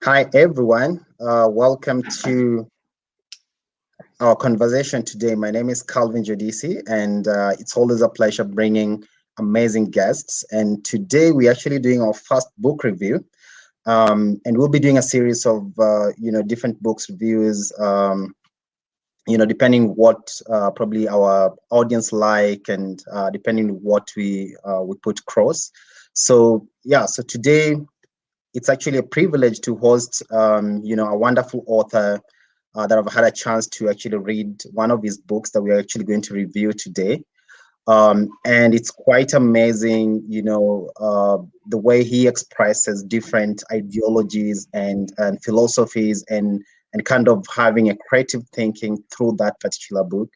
Hi, everyone. Welcome to our conversation today. My name is Calvin Jodisi, and it's always a pleasure bringing amazing guests. And today we're actually doing our first book review. And we'll be doing a series of, different books reviews, depending what probably our audience like and depending what we put across. So, so today it's actually a privilege to host, a wonderful author that I've had a chance to actually read one of his books that we're actually going to review today. And it's quite amazing, the way he expresses different ideologies and philosophies and kind of having a creative thinking through that particular book.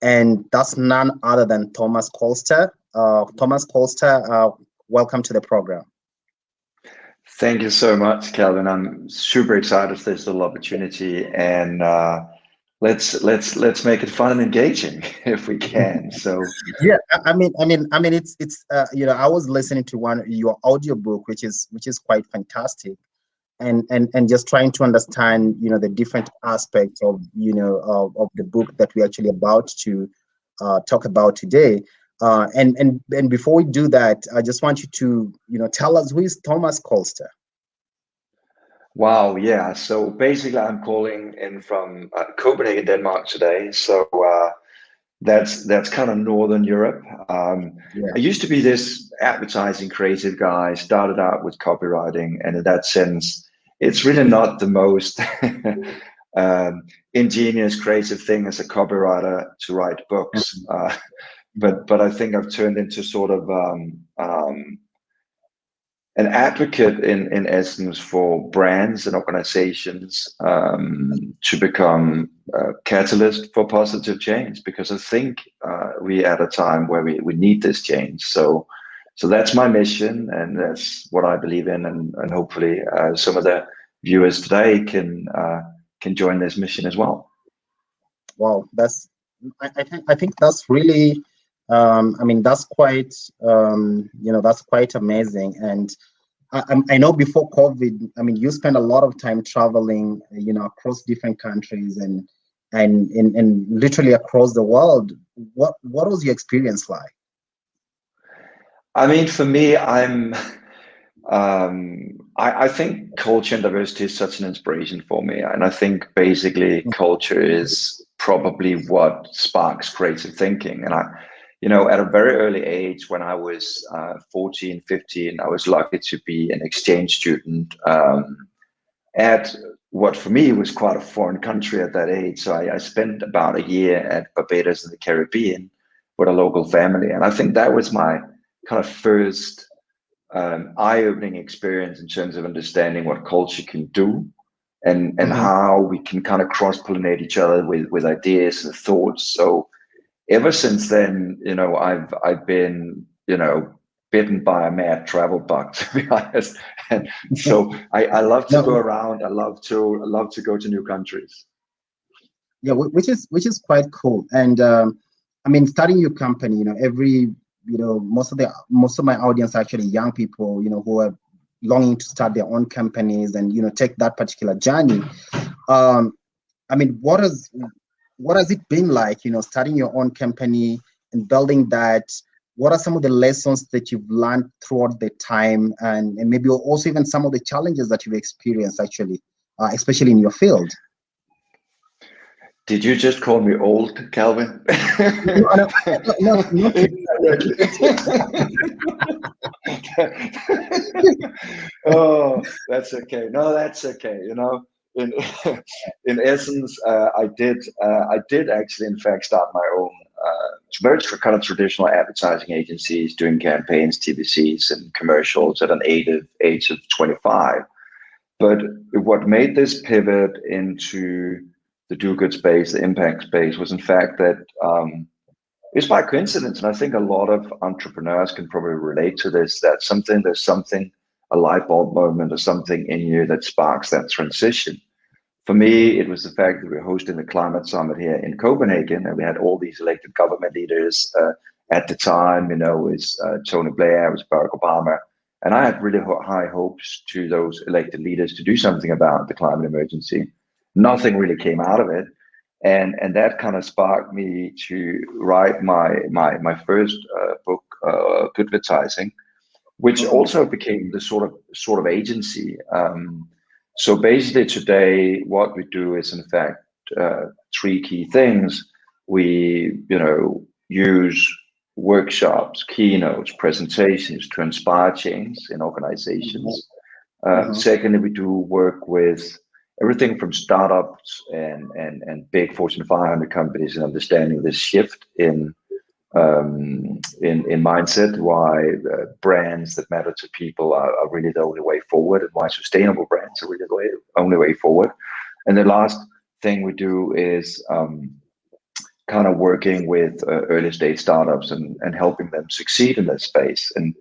And that's none other than Thomas Colster. Thomas Colster, welcome to the program. Thank you so much, Calvin. I'm super excited for this little opportunity, and let's make it fun and engaging if we can. So yeah, it's I was listening to your audiobook, which is quite fantastic, and just trying to understand the different aspects of of the book that we're actually about to talk about today. And before we do that, I just want you to tell us, who is Thomas Colster? wow, yeah. So basically, I'm calling in from Copenhagen, Denmark today. So that's kind of Northern Europe. I used to be this advertising creative guy. Started out with copywriting, and in that sense, it's really not the most ingenious creative thing as a copywriter to write books. But I think I've turned into sort of an advocate in essence for brands and organizations to become a catalyst for positive change, because I think we're at a time where we need this change. So that's my mission, and that's what I believe in, and hopefully some of the viewers today can join this mission as well. Wow, I think that's really that's quite that's quite amazing. And I know before COVID, you spent a lot of time traveling across different countries and literally across the world. What was your experience like? For me, I think culture and diversity is such an inspiration for me, and I think basically culture is probably what sparks creative thinking. And at a very early age, when I was 14, 15, I was lucky to be an exchange student at what for me was quite a foreign country at that age. So I spent about a year at Barbados in the Caribbean with a local family, and I think that was my kind of first eye-opening experience in terms of understanding what culture can do, and how we can kind of cross-pollinate each other with ideas and thoughts. So ever since then, I've been bitten by a mad travel bug, to be honest. And so I love to go around. I love to go to new countries. Yeah, which is quite cool. And starting your company, most of my audience are actually young people, who are longing to start their own companies and take that particular journey. What has it been like, starting your own company and building that? What are some of the lessons that you've learned throughout the time, and maybe also even some of the challenges that you've experienced actually, especially in your field? Did you just call me old, Calvin? No. Oh, that's okay. No, that's okay. In essence, I did actually, in fact, start my own very kind of traditional advertising agencies, doing campaigns, TVCs, and commercials at an age of 25. But what made this pivot into the do-good space, the impact space, was in fact that it's by coincidence, and I think a lot of entrepreneurs can probably relate to this, that there's something, a light bulb moment or something in you that sparks that transition. For me, it was the fact that we were hosting the climate summit here in Copenhagen, and we had all these elected government leaders at the time. It was Tony Blair, it was Barack Obama, And I had really high hopes to those elected leaders to do something about the climate emergency. Nothing really came out of it. And that kind of sparked me to write my first book, Advertising, which also became the sort of agency. So basically today, what we do is in fact three key things. We, use workshops, keynotes, presentations to inspire change in organizations. Secondly, we do work with everything from startups and big Fortune 500 companies in understanding the shift in mindset, why brands that matter to people are really the only way forward, and why sustainable brands are really the only way forward. And the last thing we do is kind of working with early stage startups and helping them succeed in that space. And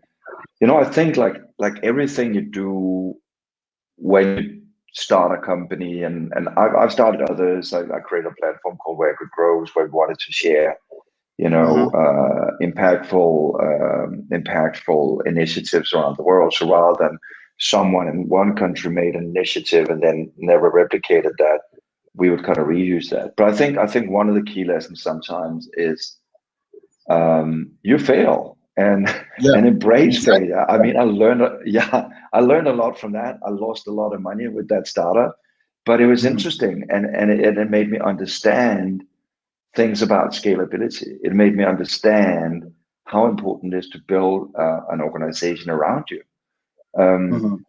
I think like everything you do when you start a company, and I've started others. I created a platform called Where Good Grows, where we wanted to share impactful initiatives around the world. So rather than someone in one country made an initiative and then never replicated that, we would kind of reuse that. But I think one of the key lessons sometimes is you fail and embrace failure. I mean, I learned a lot from that. I lost a lot of money with that startup, but it was interesting, and it made me understand things about scalability. It made me understand how important it is to build an organization around you.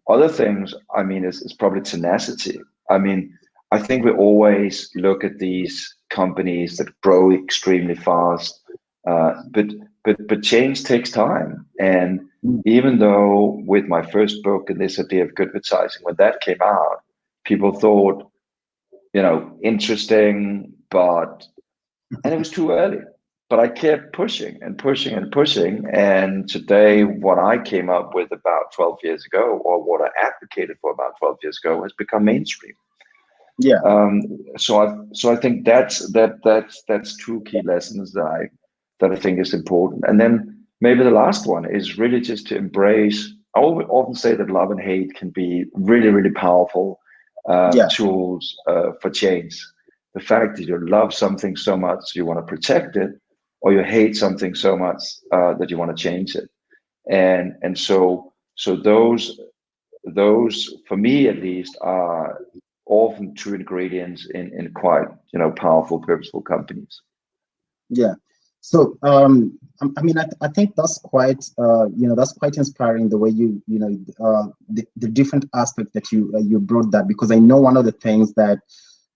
Other things, I mean, is probably tenacity. I mean, I think we always look at these companies that grow extremely fast, but change takes time. And even though with my first book and this idea of good advertising, when that came out, people thought, interesting, and it was too early. But I kept pushing and pushing and pushing. And today, what I came up with about 12 years ago, or what I advocated for about 12 years ago, has become mainstream. Yeah. So I think that's two key lessons that I think is important. And then maybe the last one is really just to embrace. I often say that love and hate can be really, really powerful tools for change. The fact that you love something so much you want to protect it, or you hate something so much that you want to change it. And so those for me at least are often two ingredients in quite powerful, purposeful companies. Yeah. So I mean, I think that's quite that's quite inspiring, the way the different aspects that you brought that, because I know one of the things that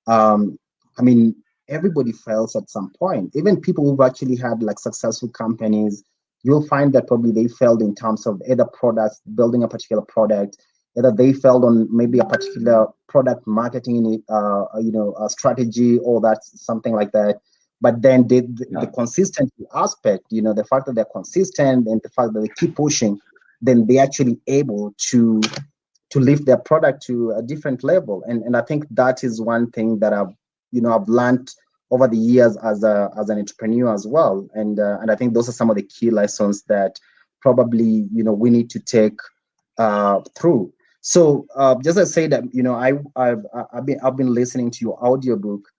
I mean, everybody fails at some point. Even people who've actually had like successful companies, you'll find that probably they failed in terms of either products, building a particular product, either they failed on maybe a particular product marketing, a strategy, or that's something like that. But then the consistency aspect, the fact that they're consistent and the fact that they keep pushing, then they're actually able to lift their product to a different level. And I think that is one thing that I've learned over the years as an entrepreneur as well. And I think those are some of the key lessons that probably we need to take through. So just as I say that I've been listening to your audiobook,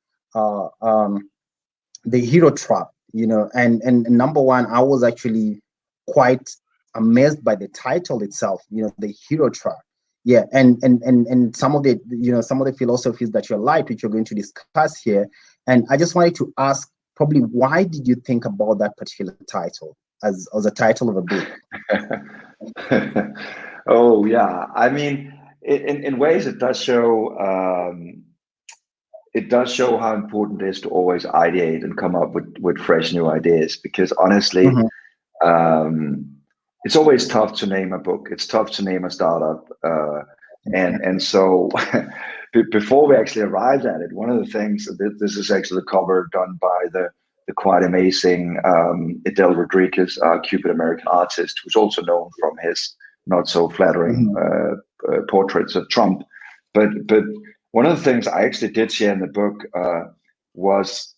the Hero Trap, and number one, I was actually quite amazed by the title itself, the Hero Trap. Yeah, and some of the some of the philosophies that you liked, which you're going to discuss here. And I just wanted to ask, probably, why did you think about that particular title as a title of a book? Oh yeah, I mean, in ways it does show. It does show how important it is to always ideate and come up with fresh new ideas, because honestly, it's always tough to name a book. It's tough to name a startup. And so before we actually arrived at it, one of the things, this is actually the cover done by the quite amazing Adele Rodriguez, Cuban American artist, who's also known from his not so flattering portraits of Trump. But one of the things I actually did share in the book was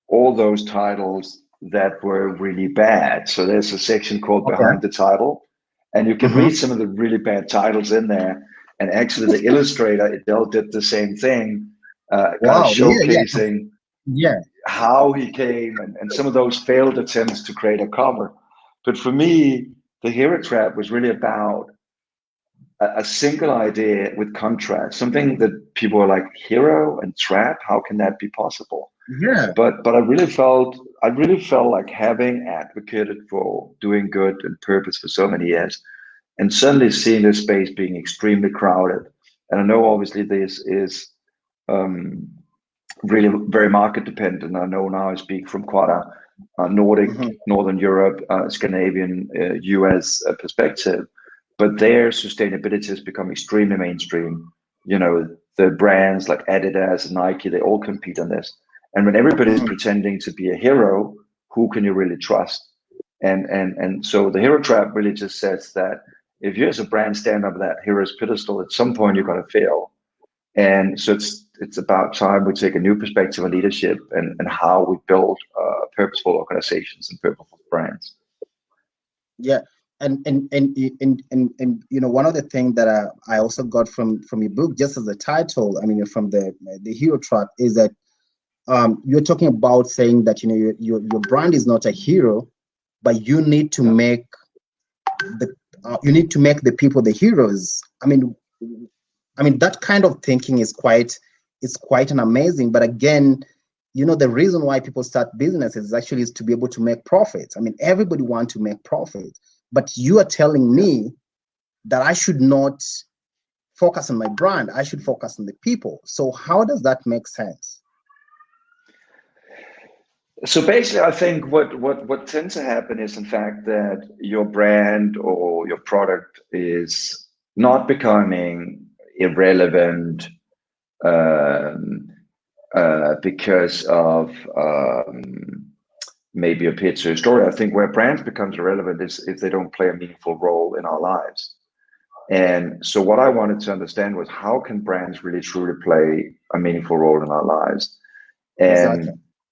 all those titles that were really bad. So there's a section called Behind the Title. And you can read some of the really bad titles in there. And actually, the illustrator, Adele, did the same thing, kind of showcasing how he came and some of those failed attempts to create a cover. But for me, the Hero Trap was really about a single idea with contrast, something that people were like, hero and trap, how can that be possible? Yeah. But I really felt like, having advocated for doing good and purpose for so many years, and suddenly seeing this space being extremely crowded. And I know obviously this is really very market dependent. I know now I speak from quite a Nordic, Northern Europe, Scandinavian, US perspective, but their sustainability has become extremely mainstream. You know, the brands like Adidas and Nike, they all compete on this. And when everybody's pretending to be a hero, who can you really trust? And so the Hero Trap really just says that if you as a brand stand up that hero's pedestal, at some point you're going to fail. And so it's about time we take a new perspective on leadership and how we build purposeful organizations and purposeful brands. Yeah. And you know, one of the things that I also got from your book, just as a title, I mean, from the Hero Trap, is that you're talking about saying that, you know, your brand is not a hero, but you need to make the people the heroes. I mean that kind of thinking is quite an amazing. But again, you know, the reason why people start businesses actually is to be able to make profits. I mean, everybody wants to make profit, but you are telling me that I should not focus on my brand. I should focus on the people. So how does that make sense? So basically, I think what tends to happen is, in fact, that your brand or your product is not becoming irrelevant because of maybe a pitch or a story. I think where brands becomes irrelevant is if they don't play a meaningful role in our lives. And so what I wanted to understand was, how can brands really truly play a meaningful role in our lives?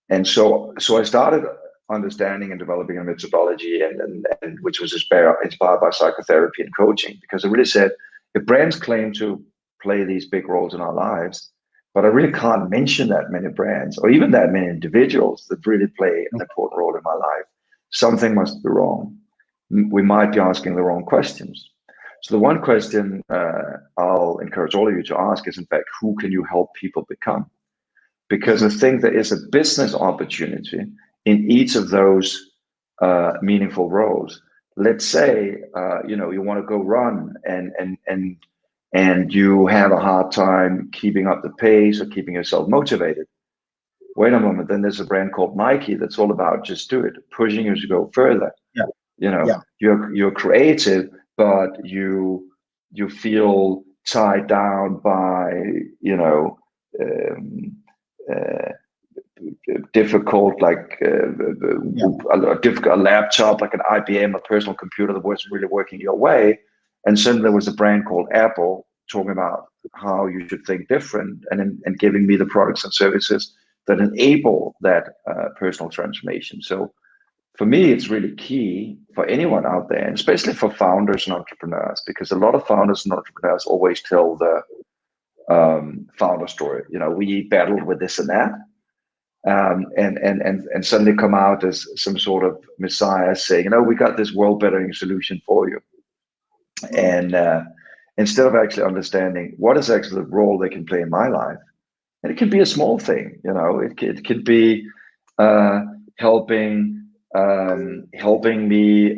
And so I started understanding and developing a methodology, and which was inspired by psychotherapy and coaching, because I really said, if brands claim to play these big roles in our lives, but I really can't mention that many brands or even that many individuals that really play an important role in my life, something must be wrong. We might be asking the wrong questions. So the one question I'll encourage all of you to ask is, in fact, who can you help people become? Because I think there is a business opportunity in each of those meaningful roles. Let's say you know, you want to go run and you have a hard time keeping up the pace or keeping yourself motivated. Wait a moment, then there's a brand called Nike that's all about just do it, pushing you to go further. You know, you're creative, but you feel tied down by, you know, difficult, like a laptop, like an IBM, a personal computer that wasn't really working your way. And suddenly there was a brand called Apple talking about how you should think different, and giving me the products and services that enable that personal transformation. So for me, it's really key for anyone out there, and especially for founders and entrepreneurs, because a lot of founders and entrepreneurs always tell the founder story. You know, we battled with this and that, and suddenly come out as some sort of messiah saying, you know, we got this world bettering solution for you. And instead of actually understanding what is actually the role they can play in my life, and it can be a small thing, you know, it could be helping me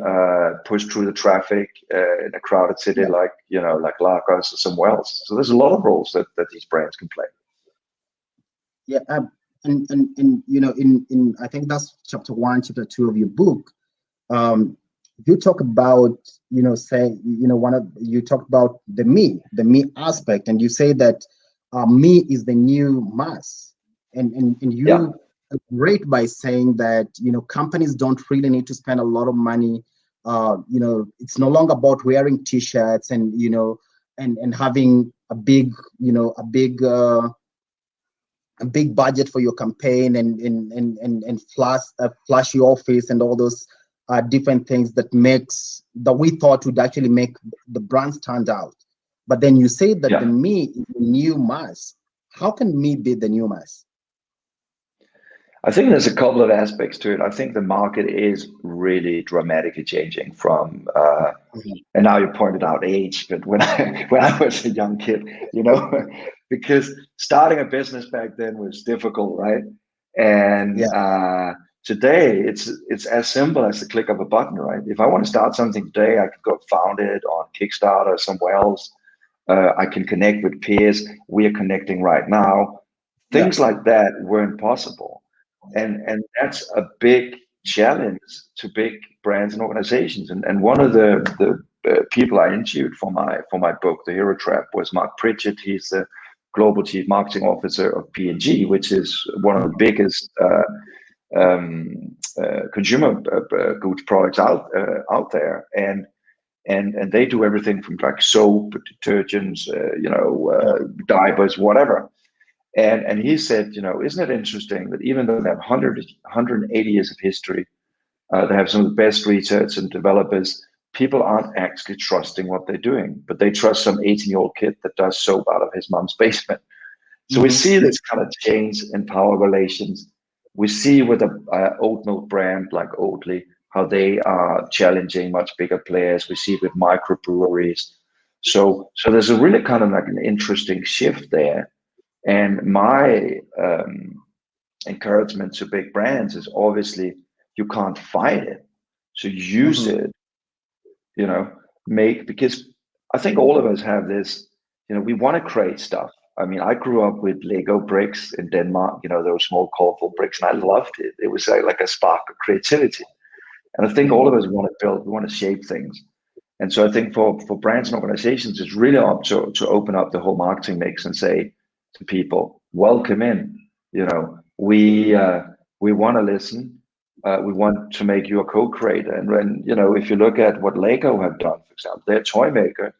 push through the traffic in a crowded city, like, you know, like Lagos or somewhere else. So there's a lot of roles that these brands can play. Yeah, and you know, in I think that's chapter 1, chapter 2 of your book. You talk about, you know, you talk about the me aspect, and you say that me is the new mass, and you great by saying that, you know, companies don't really need to spend a lot of money. You know, it's no longer about wearing t-shirts and, you know, and having a big, you know, a big budget for your campaign and flash your office and all those different things that we thought would actually make the brand stand out. But then you say that the me is the new mass. How can me be the new mass? I think there's a couple of aspects to it. I think the market is really dramatically changing from, and now you pointed out age, but when I was a young kid, because starting a business back then was difficult, right? And today it's as simple as the click of a button, right? If I want to start something today, I can go found it on Kickstarter or somewhere else. I can connect with peers. We are connecting right now. Things like that weren't possible. And that's a big challenge to big brands and organizations. And one of the people I interviewed for my book, The Hero Trap, was Mark Pritchett. He's the global chief marketing officer of P&G, which is one of the biggest consumer goods products out there. And they do everything from like soap, detergents, diapers, whatever. And he said, isn't it interesting that even though they have 180 years of history, they have some of the best research and developers, people aren't actually trusting what they're doing, but they trust some 18-year-old kid that does soap out of his mom's basement. So we see this kind of change in power relations. We see with an oat milk brand like Oatly, how they are challenging much bigger players. We see it with microbreweries. So there's a really kind of like an interesting shift there. And my encouragement to big brands is obviously you can't fight it. So use it, because I think all of us have this, we want to create stuff. I mean, I grew up with Lego bricks in Denmark, those small colorful bricks, and I loved it. It was like a spark of creativity. And I think all of us want to build, we want to shape things. And so I think for brands and organizations, it's really up to open up the whole marketing mix and say to people, welcome in. We want to listen. We want to make you a co-creator. And when, if you look at what Lego have done, for example, they're a toy maker,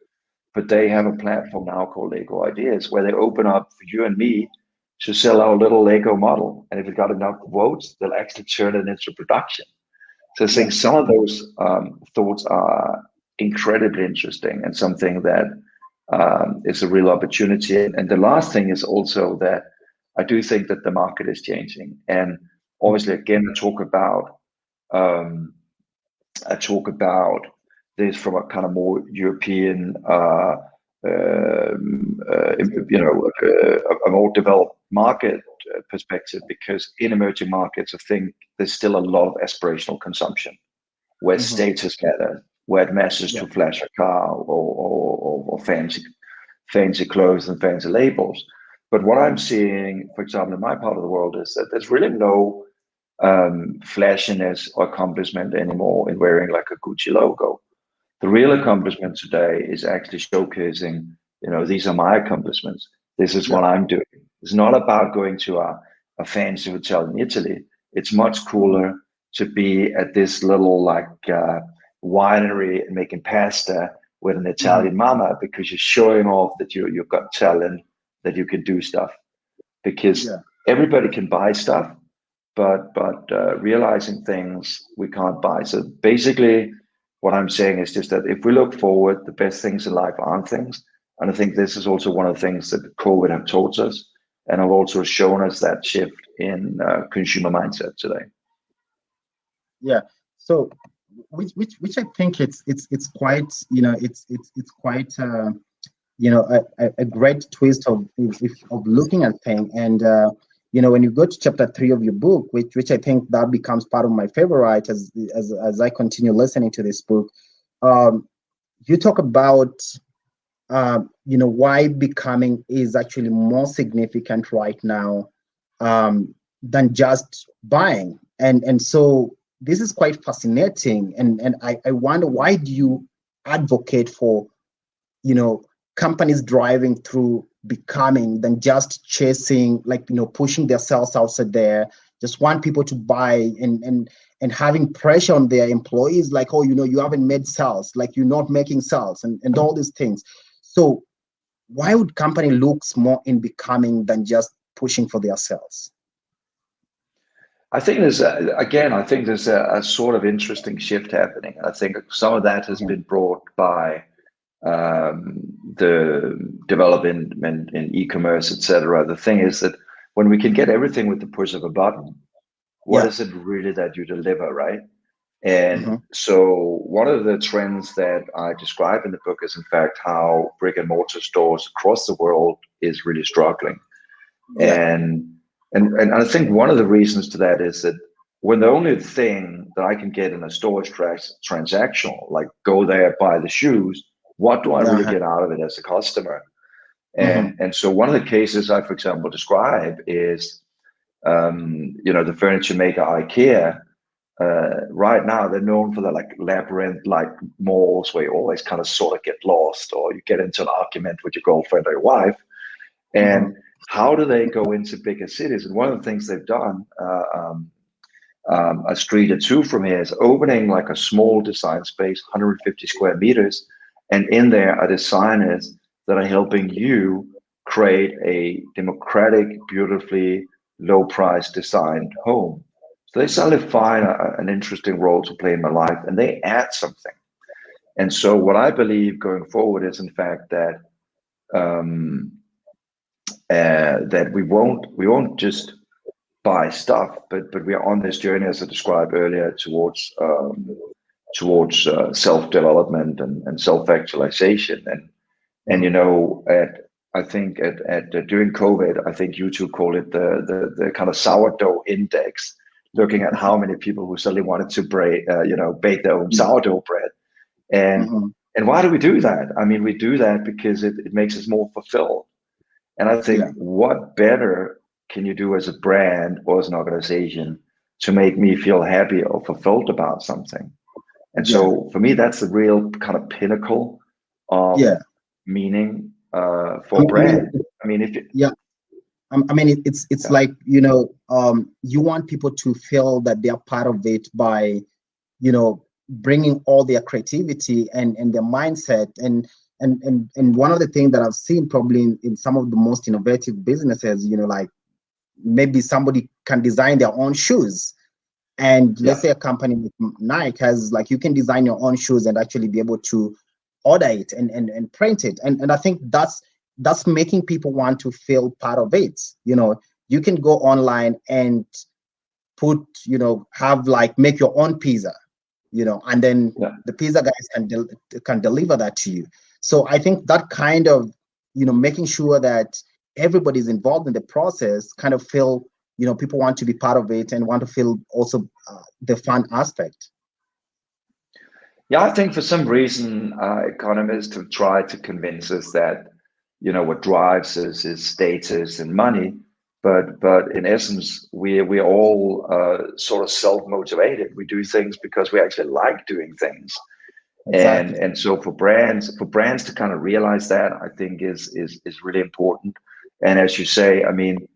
but they have a platform now called Lego Ideas, where they open up for you and me to sell our little Lego model. And if it got enough votes, they'll actually turn it into production. So I think some of those thoughts are incredibly interesting and something that is a real opportunity. And the last thing is also that I do think that the market is changing. And obviously, again, I talk about this from a kind of more European, a more developed market perspective, because in emerging markets, I think there's still a lot of aspirational consumption where status matters, where it matters to flash a car or fancy clothes and fancy labels. But what I'm seeing, for example, in my part of the world, is that there's really no flashiness or accomplishment anymore in wearing like a Gucci logo. The real accomplishment today is actually showcasing, these are my accomplishments. This is what I'm doing. It's not about going to a fancy hotel in Italy. It's much cooler to be at this little winery and making pasta with an Italian mama, because you're showing off that you've got talent, that you can do stuff. Because everybody can buy stuff, but realizing things we can't buy. So basically, what I'm saying is just that if we look forward, the best things in life aren't things. And I think this is also one of the things that COVID have taught us, and have also shown us that shift in consumer mindset today. Yeah. So, which I think it's quite it's quite a great twist of looking at things. And when you go to chapter 3 of your book, which I think that becomes part of my favorite as I continue listening to this book, you talk about why becoming is actually more significant right now than just buying. And so this is quite fascinating. And I wonder, why do you advocate for, companies driving through becoming than just chasing, pushing themselves outside there, just want people to buy and having pressure on their employees, like, oh, you haven't made sales, like you're not making sales and all these things. So why would company looks more in becoming than just pushing for their sales? I think there's a sort of interesting shift happening. I think some of that has been brought by the development in e-commerce, etc. The thing is that when we can get everything with the push of a button, what is it really that you deliver, right? And so one of the trends that I describe in the book is, in fact, how brick and mortar stores across the world is really struggling. And I think one of the reasons to that is that when the only thing that I can get in a storage transactional, like go there, buy the shoes, what do I really get out of it as a customer? And so one of the cases I, for example, describe is, the furniture maker IKEA. Right now, they're known for the labyrinth-like malls where you always kind of sort of get lost, or you get into an argument with your girlfriend or your wife. And how do they go into bigger cities? And one of the things they've done, a street or two from here, is opening like a small design space, 150 square meters, and in there are designers that are helping you create a democratic, beautifully low-price designed home. So they suddenly find an interesting role to play in my life, and they add something. And so what I believe going forward is, in fact, that that we won't just buy stuff, but we are on this journey, as I described earlier, towards self-development and self-actualization. And I think during COVID, I think you two call it the kind of sourdough index, looking at how many people who suddenly wanted to bake their own sourdough bread. And why do we do that? I mean, we do that because it makes us more fulfilled. And I think what better can you do as a brand or as an organization to make me feel happy or fulfilled about something? And so for me, that's the real kind of pinnacle of meaning for brand. It's like, you want people to feel that they are part of it by, bringing all their creativity and their mindset. And one of the things that I've seen probably in some of the most innovative businesses, like maybe somebody can design their own shoes. And let's say a company like Nike has, like, you can design your own shoes and actually be able to order it and print it. And I think that's making people want to feel part of it. You can go online and put, make your own pizza, and then the pizza guys can deliver that to you. So I think that kind of, making sure that everybody's involved in the process kind of feel, people want to be part of it and want to feel also the fun aspect. Yeah, I think for some reason, economists have tried to convince us that, what drives us is status and money. But in essence, we're all sort of self-motivated. We do things because we actually like doing things. Exactly. And so for brands to kind of realize that, I think is really important. And as you say, I mean,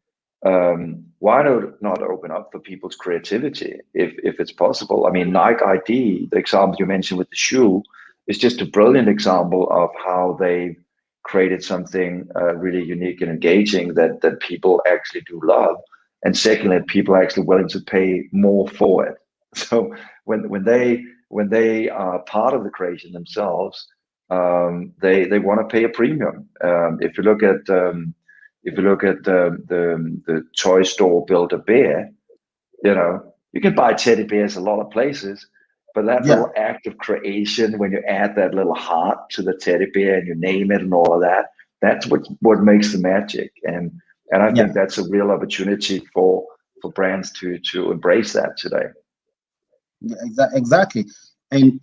why not open up for people's creativity if it's possible? I mean, Nike ID, the example you mentioned with the shoe, is just a brilliant example of how they created something really unique and engaging that people actually do love. And secondly, people are actually willing to pay more for it. So when they are part of the creation themselves, they want to pay a premium. If you look at the toy store Build-A-Bear, you can buy teddy bears a lot of places, but that little act of creation, when you add that little heart to the teddy bear and you name it and all of that, that's what makes the magic. And I think that's a real opportunity for brands to embrace that today. Yeah, exactly. And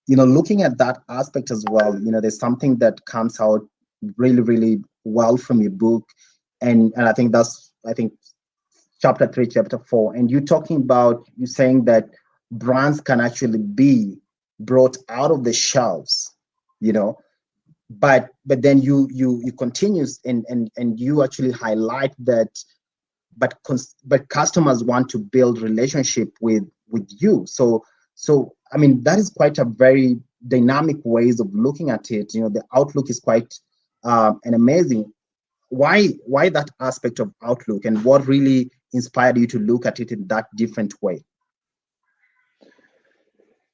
looking at that aspect as well, there's something that comes out really, really well from your book. And I think chapter 3, chapter 4. And you saying that brands can actually be brought out of the shelves, but then you continue and you actually highlight that, but customers want to build relationship with you. So I mean, that is quite a very dynamic ways of looking at it. The outlook is quite an amazing. Why that aspect of outlook, and what really inspired you to look at it in that different way?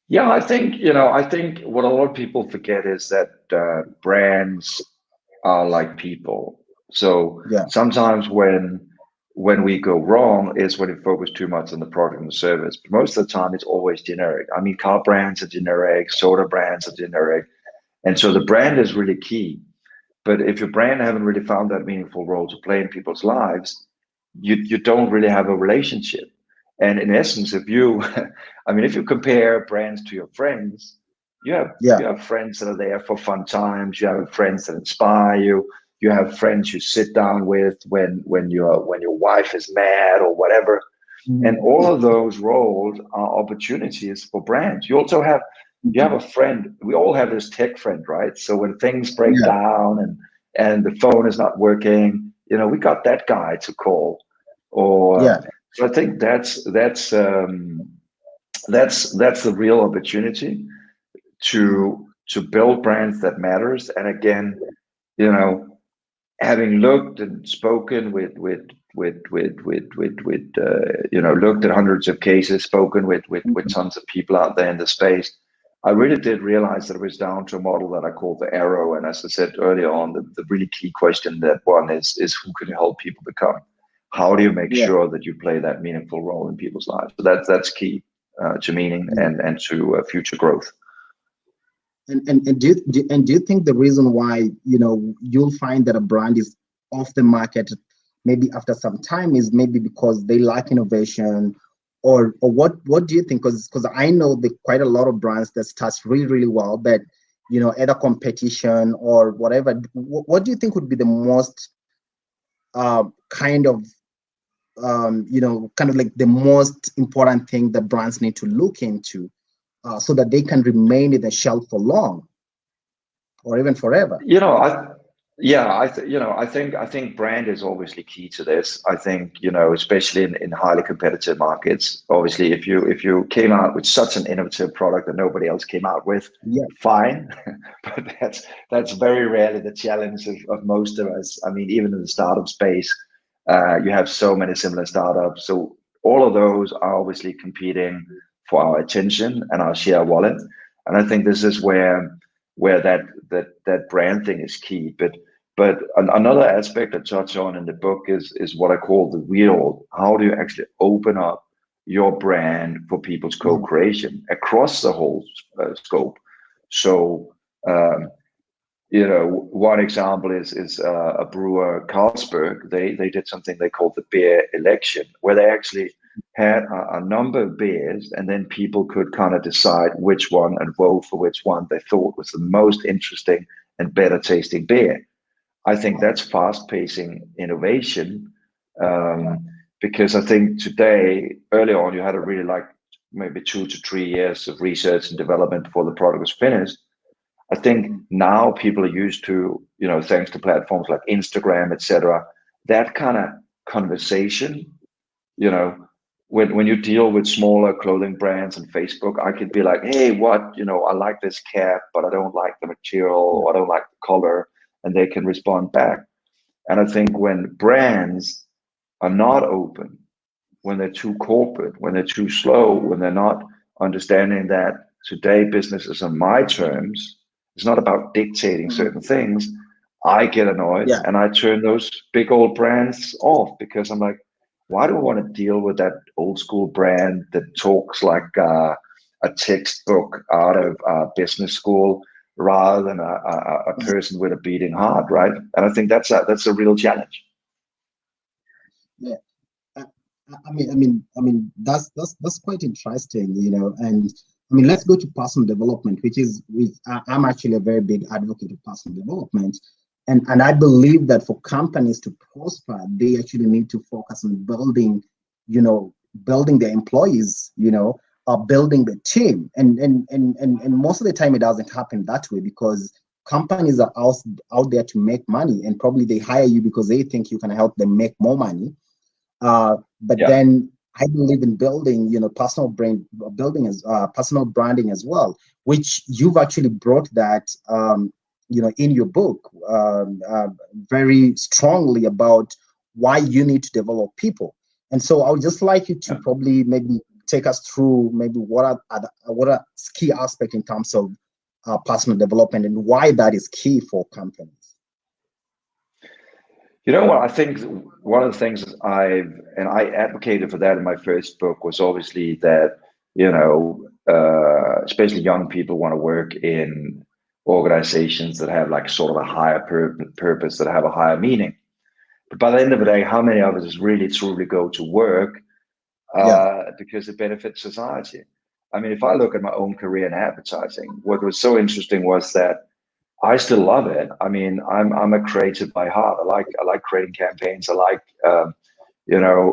Yeah, I think, what a lot of people forget is that brands are like people. So Yeah, sometimes when we go wrong is when we focus too much on the product and the service. But most of the time, it's always generic. I mean, car brands are generic, soda brands are generic, and so the brand is really key. But if your brand haven't really found that meaningful role to play in people's lives, you don't really have a relationship. And in essence, if you, I mean, if you compare brands to your friends, yeah, you have friends that are there for fun times. You have friends that inspire you. You have friends you sit down with when your wife is mad or whatever. And all of those roles are opportunities for brands. You have a friend. We all have this tech friend, right? So when things break yeah, down and the phone is not working, we got that guy to call. yeah, Or so I think that's the real opportunity to build brands that matters. And again, you know, having looked and spoken with looked at hundreds of cases, spoken with tons of people out there in the space, I really did realize that it was down to a model that I call the arrow. And as I said earlier on, the really key question that one is who can you help people become? How do you make yeah, sure that you play that meaningful role in people's lives? So that's key to meaning yeah. and to future growth. And do you think the reason why you'll find that a brand is off the market maybe after some time is maybe because they lack innovation, or what do you think? Because I know quite a lot of brands that starts really well, but either competition or whatever. What do you think would be the most kind of kind of like the most important thing that brands need to look into so that they can remain in the shelf for long or even forever? You know, I yeah, I think brand is obviously key to this. I think, especially in highly competitive markets, obviously if you came out with such an innovative product that nobody else came out with, Yeah, fine. But that's very rarely the challenge of most of us. I mean, even in the startup space, you have so many similar startups. So all of those are obviously competing for our attention and our share wallet. And I think this is where that brand thing is key. But another aspect I touch on in the book is what I call the wheel. How do you actually open up your brand for people's co-creation across the whole scope? So one example is a brewer, Carlsberg. They did something they called the beer election, where they actually had a number of beers, and then people could kind of decide which one and vote for which one they thought was the most interesting and better tasting beer. I think that's fast pacing innovation, because I think today, early on, you had to really like maybe 2 to 3 years of research and development before the product was finished. I think now people are used to, thanks to platforms like Instagram, etc., that kind of conversation, you know, when you deal with smaller clothing brands and Facebook, I could be like, hey, I like this cap, but I don't like the material, or I don't like the color, and they can respond back. And I think when brands are not open, when they're too corporate, when they're too slow, when they're not understanding that today business is on my terms, it's not about dictating certain things. I get annoyed yeah, and I turn those big old brands off, because I'm like, why do I want to deal with that old school brand that talks like a textbook out of business school rather than a person with a beating heart, right? And I think that's a real challenge. yeah. I, that's quite interesting, and let's go to personal development, which I'm actually a very big advocate of personal development, and I believe that for companies to prosper, they actually need to focus on building their employees, building the team, and most of the time it doesn't happen that way because companies are out there to make money, and probably they hire you because they think you can help them make more money. But Yeah. then I believe in building, personal branding as well, which you've actually brought that, in your book, very strongly about why you need to develop people. And so I would just like you to probably maybe take us through maybe what are key aspects in terms of personal development and why that is key for companies. You know what? I think one of the things I advocated for that in my first book was obviously that, especially young people want to work in organizations that have like sort of a higher purpose, that have a higher meaning. But by the end of the day, how many of us really truly go to work because it benefits society? I mean, if I look at my own career in advertising, what was so interesting was that I still love it. I mean, I'm a creative by heart. I like creating campaigns. I like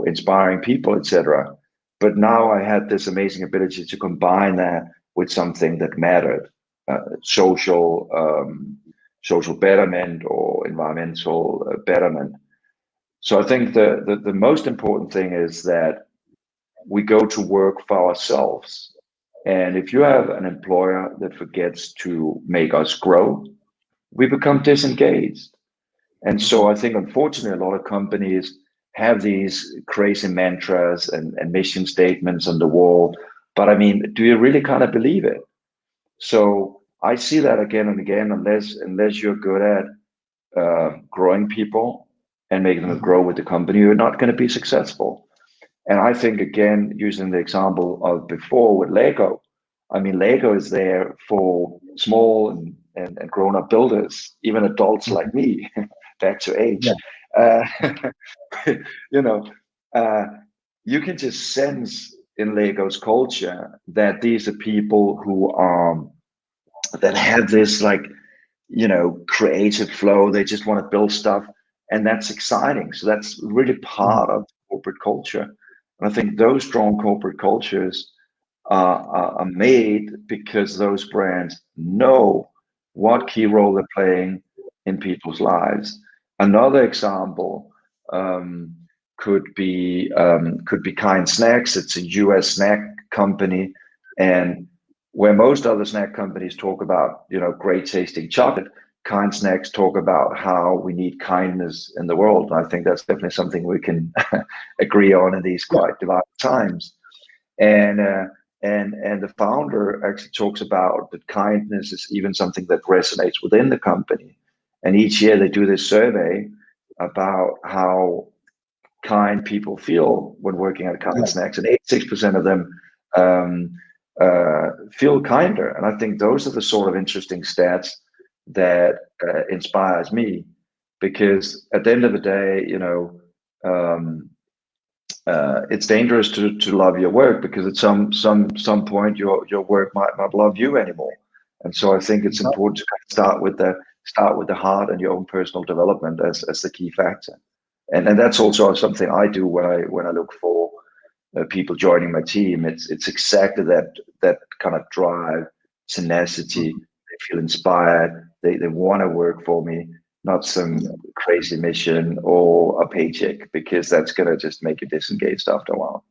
inspiring people, etc. But now I had this amazing ability to combine that with something that mattered, social betterment or environmental betterment. So I think the most important thing is that we go to work for ourselves. And if you have an employer that forgets to make us grow, we become disengaged. And so I think, unfortunately, a lot of companies have these crazy mantras and mission statements on the wall. But I mean, do you really kind of believe it? So I see that again and again, unless you're good at growing people and making them grow with the company, you're not going to be successful. And I think, again, using the example of before with Lego, I mean, Lego is there for small and grown-up builders, even adults like me, back to age. You can just sense in Lego's culture that these are people who that have this creative flow. They just want to build stuff, and that's exciting. So that's really part of corporate culture. And I think those strong corporate cultures are made because those brands know what key role they're playing in people's lives. Another example could be Kind Snacks. It's a US snack company, and where most other snack companies talk about great tasting chocolate, Kind Snacks talk about how we need kindness in the world. And I think that's definitely something we can agree on in these quite divided times. And the founder actually talks about that kindness is even something that resonates within the company. And each year they do this survey about how kind people feel when working at Kind Snacks, and 86% of them feel kinder. And I think those are the sort of interesting stats that inspires me, because at the end of the day, it's dangerous to love your work, because at some point your work might not love you anymore. And so I think it's important to start with the heart and your own personal development as the key factor. And that's also something I do when I look for people joining my team. It's exactly that kind of drive, tenacity. They feel inspired. They want to work for me, not some crazy mission or a paycheck, because that's going to just make you disengaged after a while.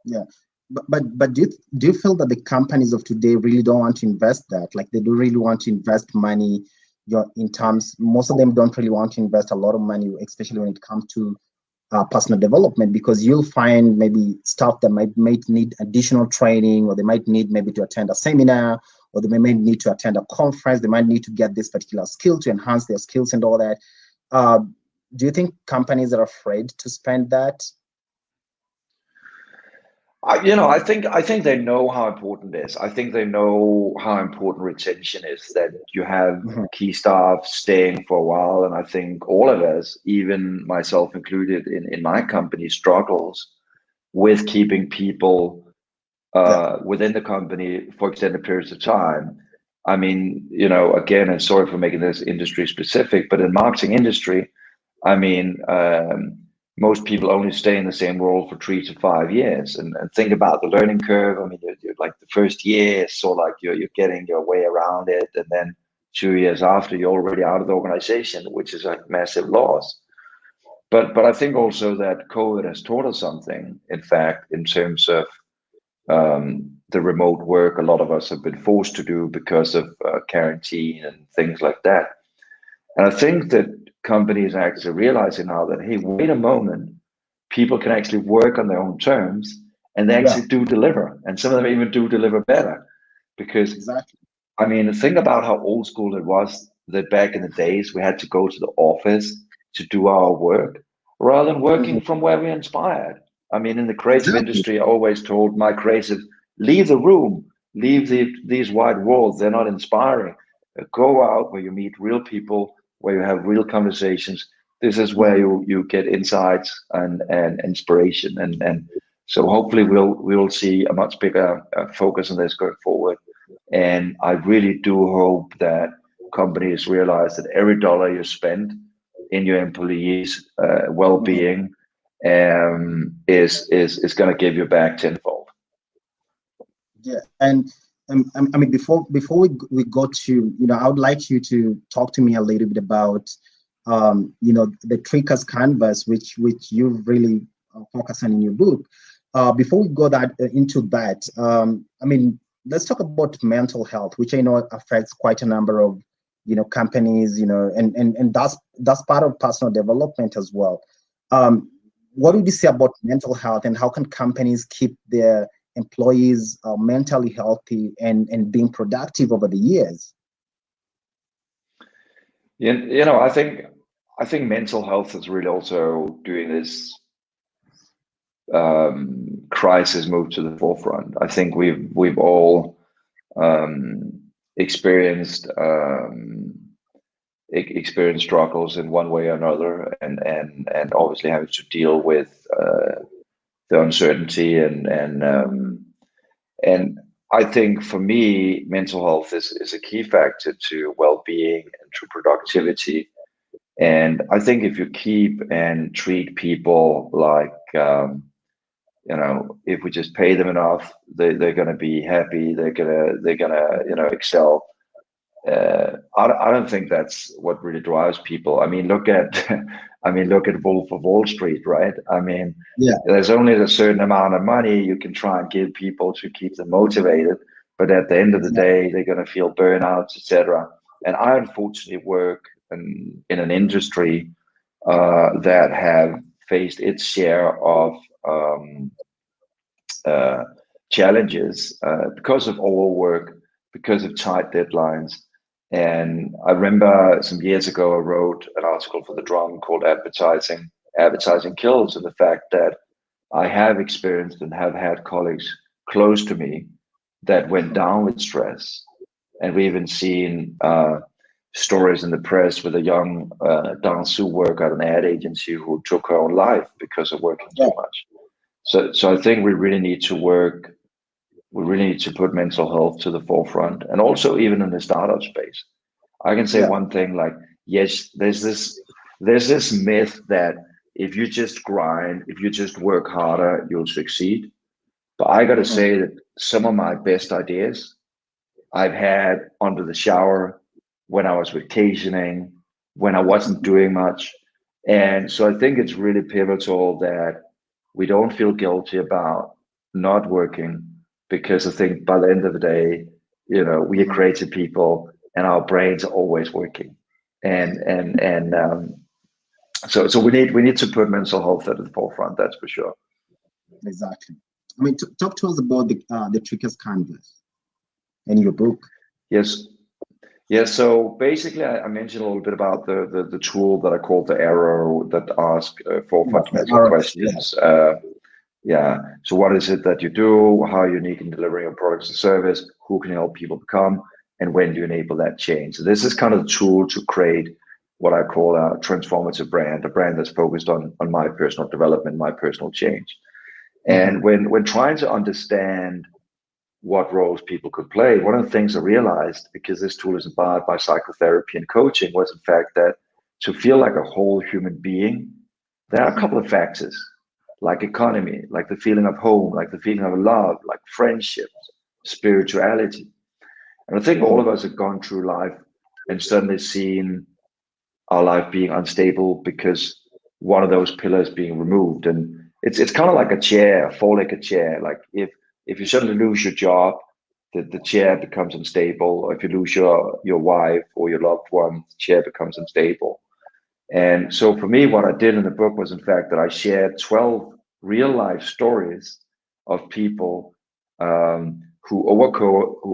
Yeah. But do you feel that the companies of today really don't want to invest that? Like, they don't really want to invest money, in terms, most of them don't really want to invest a lot of money, especially when it comes to personal development, because you'll find maybe staff that might need additional training, or they might need maybe to attend a seminar, or they may need to attend a conference. They might need to get this particular skill to enhance their skills and all that. Do you think companies are afraid to spend that? I think they know how important it is. I think they know how important retention is, that you have key staff staying for a while. And I think all of us, even myself included in my company, struggles with keeping people within the company for extended periods of time. I mean, again, and sorry for making this industry specific, but in the marketing industry, I mean, most people only stay in the same role for 3 to 5 years. And think about the learning curve. I mean, you're like the first year, so like you're getting your way around it. And then 2 years after, you're already out of the organization, which is a massive loss. But I think also that COVID has taught us something, in fact, in terms of the remote work a lot of us have been forced to do because of quarantine and things like that. And I think that companies are actually realizing now that, hey, wait a moment, people can actually work on their own terms, and they actually do deliver, and some of them even do deliver better. Because Exactly. I mean, think about how old school it was that back in the days we had to go to the office to do our work rather than working from where we're inspired. I mean, in the creative Exactly. industry, I always told my creatives, leave the room, leave these white walls. They're not inspiring. Go out where you meet real people, where you have real conversations. This is where you get insights and inspiration. And so hopefully we'll see a much bigger focus on this going forward. And I really do hope that companies realize that every dollar you spend in your employees' well-being is going to give you back tenfold. Yeah, and I mean, before we go to, I would like you to talk to me a little bit about the Trickers Canvas, which you really focus on in your book. Before we go into that, I mean, let's talk about mental health, which I know affects quite a number of companies, and that's part of personal development as well. What would you say about mental health, and how can companies keep their employees mentally healthy and being productive over the years? I think mental health is really also doing this crisis move to the forefront. I think we've all experienced struggles in one way or another, and obviously having to deal with the uncertainty and I think for me, mental health is a key factor to well-being and to productivity. And I think if you keep and treat people like if we just pay them enough, they're going to be happy. They're gonna excel. I don't think that's what really drives people. I mean, look at Wolf of Wall Street, right? I mean, there's only a certain amount of money you can try and give people to keep them motivated, but at the end of the day, they're going to feel burnouts, etc. And I unfortunately work in an industry that have faced its share of challenges because of overwork, because of tight deadlines. And I remember some years ago, I wrote an article for The Drum called Advertising Kills, and the fact that I have experienced and have had colleagues close to me that went down with stress. And we've even seen stories in the press with a young dancer worker at an ad agency who took her own life because of working too much. So I think we really need to put mental health to the forefront, and also even in the startup space. I can say one thing, like, yes, there's this myth that if you just grind, if you just work harder, you'll succeed. But I got to say that some of my best ideas I've had under the shower, when I was vacationing, when I wasn't doing much. And so I think it's really pivotal that we don't feel guilty about not working, because I think by the end of the day, we are creative people and our brains are always working. So we need to put mental health at the forefront, that's for sure. Exactly. I mean, talk to us about the Trickers Canvas in your book. Yes. Yeah, so basically I mentioned a little bit about the tool that I call the Arrow, that asks four fundamental questions. So what is it that you do? How are you unique in delivering your products and service? Who can you help people become? And when do you enable that change? So this is kind of the tool to create what I call a transformative brand, a brand that's focused on my personal development, my personal change. And when trying to understand what roles people could play, one of the things I realized, because this tool is inspired by psychotherapy and coaching, was in fact that to feel like a whole human being, there are a couple of factors, like economy, like the feeling of home, like the feeling of love, like friendships, spirituality. And I think all of us have gone through life and suddenly seen our life being unstable because one of those pillars being removed. And it's kind of like a chair, a four-legged chair. Like if you suddenly lose your job, the chair becomes unstable. Or if you lose your wife or your loved one, the chair becomes unstable. And so for me, what I did in the book was, in fact, that I shared 12 real life stories of people who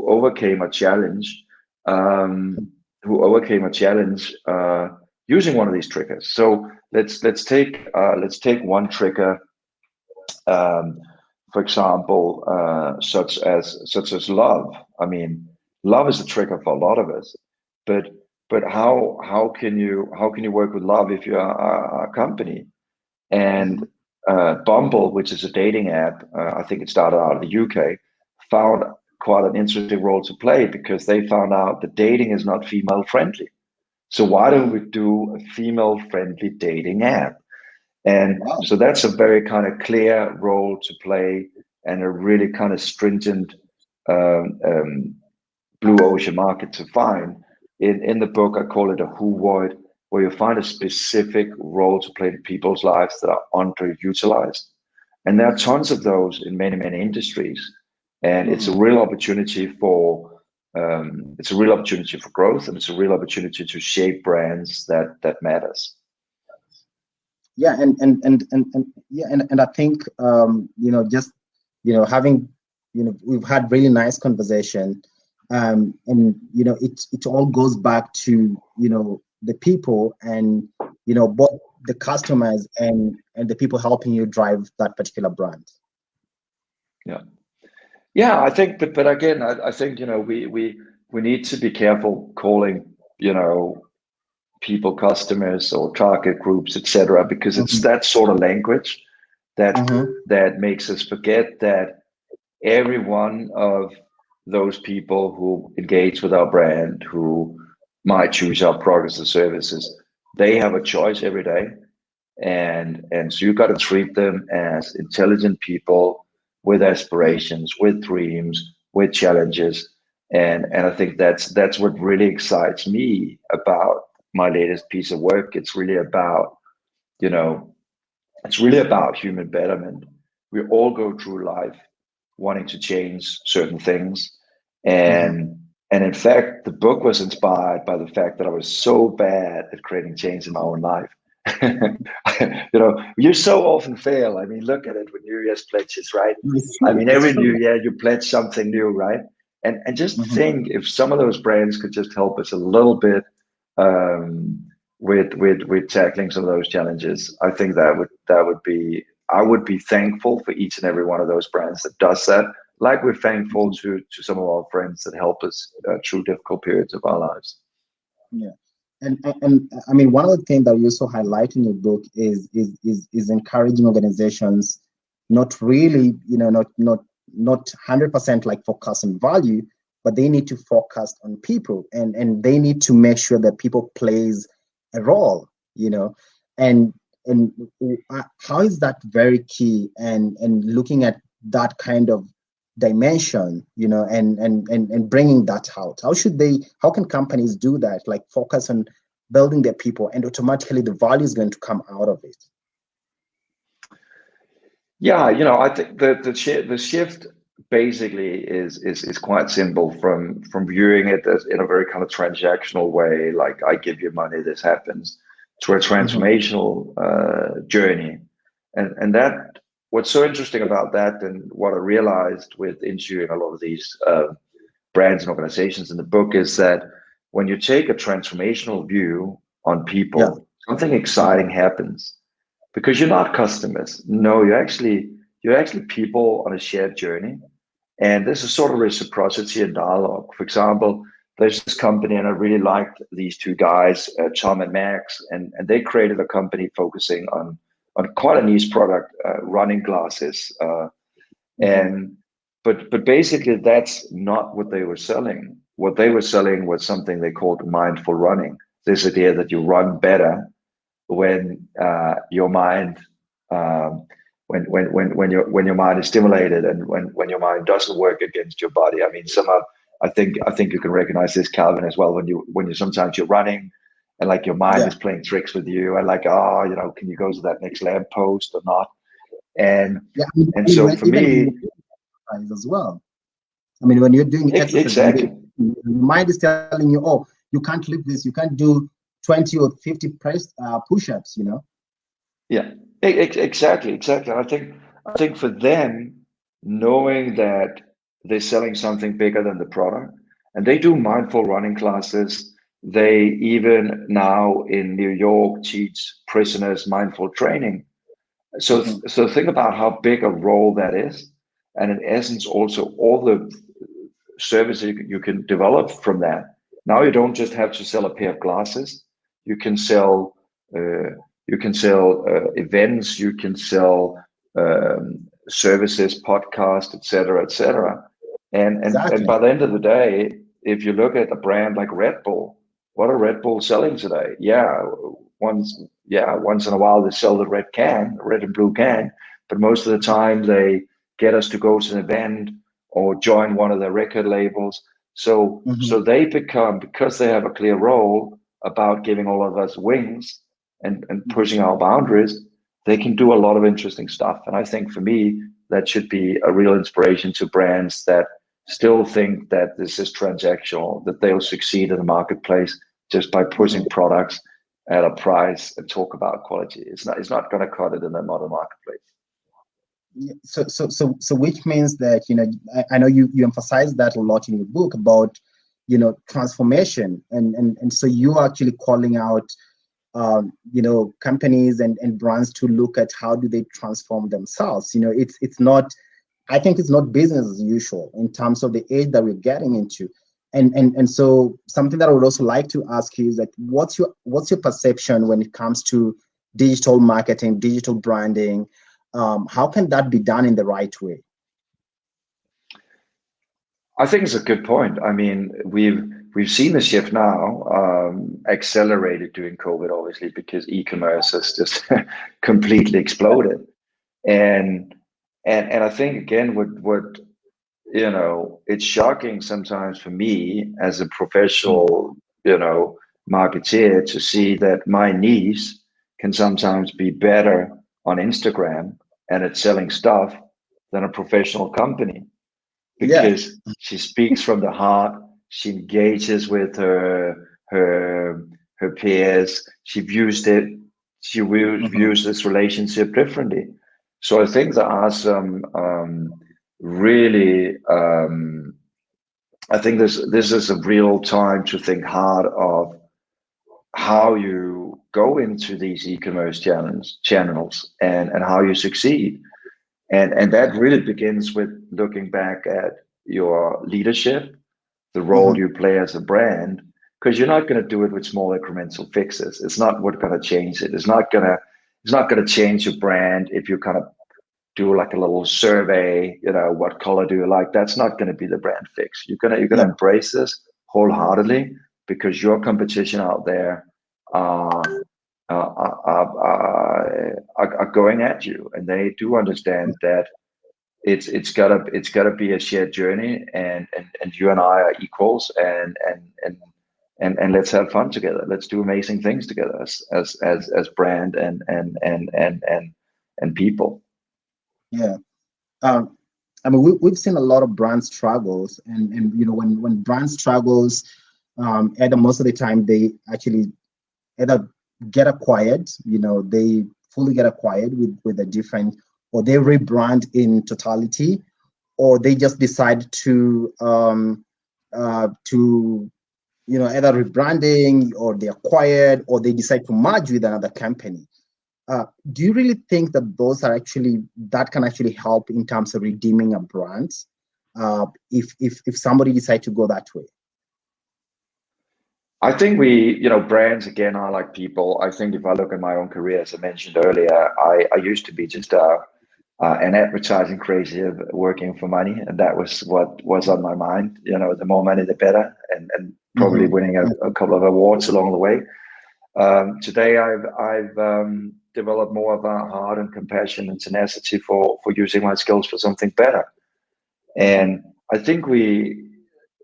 overcame a challenge, using one of these triggers. So let's take one trigger, for example, such as love. I mean, love is a trigger for a lot of us, but how can you work with love if you're a company? And Bumble, which is a dating app, I think it started out of the UK, found quite an interesting role to play because they found out that dating is not female friendly. So why don't we do a female friendly dating app? And so that's a very kind of clear role to play and a really kind of stringent blue ocean market to find. In the book, I call it a who void, where you find a specific role to play in people's lives that are underutilized. And there are tons of those in many, many industries. And it's a real opportunity for growth, and it's a real opportunity to shape brands that matters. Yeah, and I think having we've had really nice conversation, and it all goes back to the people, and both the customers and the people helping you drive that particular brand. Yeah, I think, but again, I think we need to be careful calling people customers or target groups, etc., because it's that sort of language that makes us forget that every one of those people who engage with our brand, who might choose our products or services, they have a choice every day, and so you've got to treat them as intelligent people with aspirations, with dreams, with challenges, and I think that's what really excites me about my latest piece of work. It's really about human betterment. We all go through life wanting to change certain things, and in fact, the book was inspired by the fact that I was so bad at creating change in my own life. You so often fail. I mean, look at it with New Year's pledges, right? I mean, every new year you pledge something new, right? And just think if some of those brands could just help us a little bit with tackling some of those challenges, I think I would be thankful for each and every one of those brands that does that. Like we're thankful to some of our friends that help us through difficult periods of our lives. Yeah. And I mean, one of the things that you also highlight in your book is encouraging organizations not really, not 100% like focus on value, but they need to focus on people, and they need to make sure that people plays a role, and how is that very key, and looking at that kind of dimension, and bringing that out. How can companies do that, like focus on building their people, and automatically the value is going to come out of it? Yeah, I think the shift basically is quite simple from viewing it as in a very kind of transactional way, like I give you money, this happens, to a transformational journey. And that, what's so interesting about that, and what I realized with interviewing a lot of these brands and organizations in the book, is that when you take a transformational view on people, something exciting happens, because you're not customers. No, you're actually people on a shared journey. And there's a sort of reciprocity and dialogue. For example, there's this company, and I really liked these two guys, Tom and Max, and they created a company focusing on quite a niche product, running glasses. But basically that's not what they were selling. What they were selling was something they called mindful running. This idea that you run better when your mind when your mind is stimulated, and when your mind doesn't work against your body. I mean, I think you can recognize this, Calvin, as well. When you sometimes you're running, and like your mind is playing tricks with you, and like, can you go to that next lamp post or not? And so for me, as well. I mean, when you're doing exercise, exactly, your mind is telling you, oh, you can't lift this, you can't do 20 or 50 push-ups, Yeah, exactly. I think for them, knowing that they're selling something bigger than the product, and they do mindful running classes. They even now in New York teach prisoners mindful training. Mhm. So think about how big a role that is, and in essence, also all the services you can develop from that. Now you don't just have to sell a pair of glasses. You can sell uh, events. You can sell services, podcasts, etc., etc. And Exactly. by the end of the day, if you look at a brand like Red Bull, what are Red Bull selling today? Once in a while they sell the red and blue can, but most of the time they get us to go to an event or join one of their record labels. So Mhm. they become, because they have a clear role about giving all of us wings and pushing our boundaries, they can do a lot of interesting stuff. And I think for me, that should be a real inspiration to brands that still think that this is transactional, that they'll succeed in the marketplace just by pushing Mhm. products at a price and talk about quality. It's not going to cut it in the modern marketplace. So which means that, I know you emphasize that a lot in your book about, transformation, and so you are actually calling out, companies and brands to look at how do they transform themselves. It's not, I think it's not business as usual in terms of the age that we're getting into. And so something that I would also like to ask you is that what's your perception when it comes to digital marketing, digital branding? How can that be done in the right way? I think it's a good point. I mean, we've seen the shift now, accelerated during COVID, obviously, because e-commerce has just completely exploded. And and I think again, what it's shocking sometimes for me as a professional, marketeer to see that my niece can sometimes be better on Instagram and at selling stuff than a professional company Yeah. because she speaks from the heart. She engages with her peers. She views it. She Mhm. views this relationship differently. So I think there are some really. I think this is a real time to think hard of how you go into these e-commerce channels and how you succeed. And that really begins with looking back at your leadership, the role Mhm. you play as a brand, because you're not going to do it with small incremental fixes. It's not what's going to change it. It's not going to change your brand if you kind of do like a little survey, what color do you like? That's not going to be the brand fix. You're gonna Yeah. embrace this wholeheartedly because your competition out there are are going at you, and they do understand that it's gotta be a shared journey, and you and I are equals, and let's have fun together. Let's do amazing things together as brand and people. Yeah. Um, I mean, we've seen a lot of brand struggles, and when brand struggles, either most of the time they actually either get acquired, they fully get acquired with a different, or they rebrand in totality, or they just decide to either rebranding, or they acquired, or they decide to merge with another company. Do you really think that that can actually help in terms of redeeming a brand, if somebody decide to go that way? I think brands again are like people. I think if I look at my own career, as I mentioned earlier, I used to be just an advertising crazy of working for money, and that was what was on my mind. The more money, the better, and probably Mm-hmm. winning a couple of awards along the way. Today, I've developed more of a heart and compassion and tenacity for using my skills for something better. Mm-hmm. And I think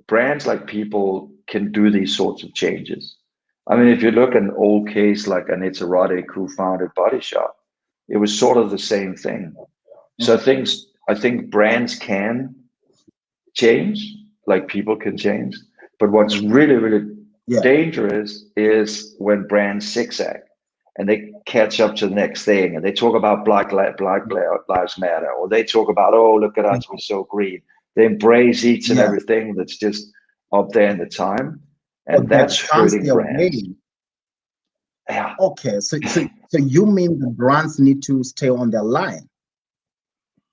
brands like people can do these sorts of changes. I mean, if you look at an old case like Anita Roddick, who founded Body Shop, it was sort of the same thing. So Mm-hmm. I think brands can change, like people can change. But what's Mm-hmm. really, really Dangerous is when brands zigzag and they catch up to the next thing, and they talk about Black Lives Matter, or they talk about, oh, look at us, we're so green. They embrace each and everything that's just up there in the time, and that's hurting brands. Yeah. Okay, so you mean the brands need to stay on their line?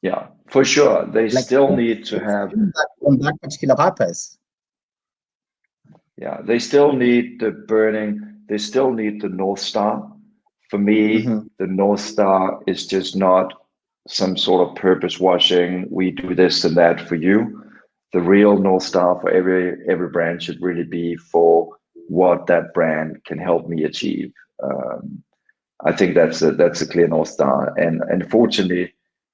Yeah, for sure. They still need to have on that particular purpose. Yeah, they still need the burning. They still need the North Star. For me, the North Star is just not some sort of purpose washing. We do this and that for you. The real North Star for every brand should really be for what that brand can help me achieve. I think that's a clear North Star. And fortunately,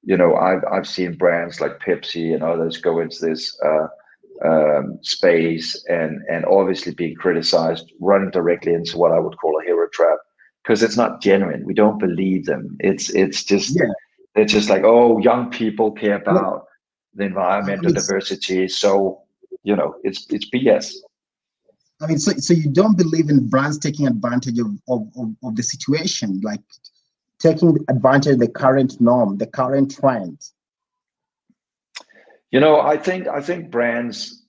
I've seen brands like Pepsi and others go into this space and obviously being criticized, running directly into what I would call a hero trap, because it's not genuine. We don't believe them. It's just they're just like, oh, young people care about the environment and diversity, so it's BS. I mean, so you don't believe in brands taking advantage of the situation, like taking advantage of the current norm, the current trend? I think brands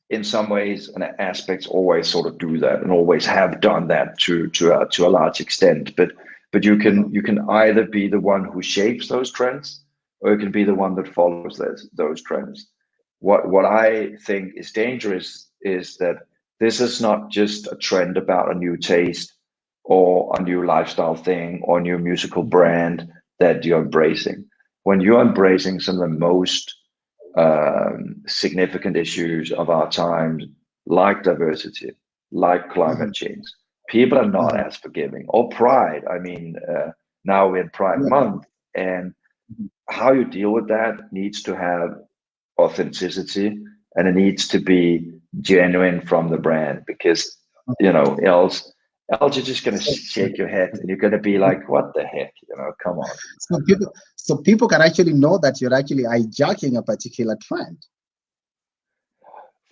in some ways and aspects always sort of do that and always have done that to a large extent. But you can either be the one who shapes those trends, or you can be the one that follows those trends. What I think is dangerous is that this is not just a trend about a new taste or a new lifestyle thing or a new musical brand that you're embracing. When you're embracing some of the most significant issues of our times, like diversity, like climate change, people are not as forgiving. Or pride. I mean, now we're in Pride Month, and how you deal with that needs to have authenticity, and it needs to be genuine from the brand, because else you're just going to shake your head and you're going to be like, what the heck, come on. So people can actually know that you're actually hijacking a particular trend.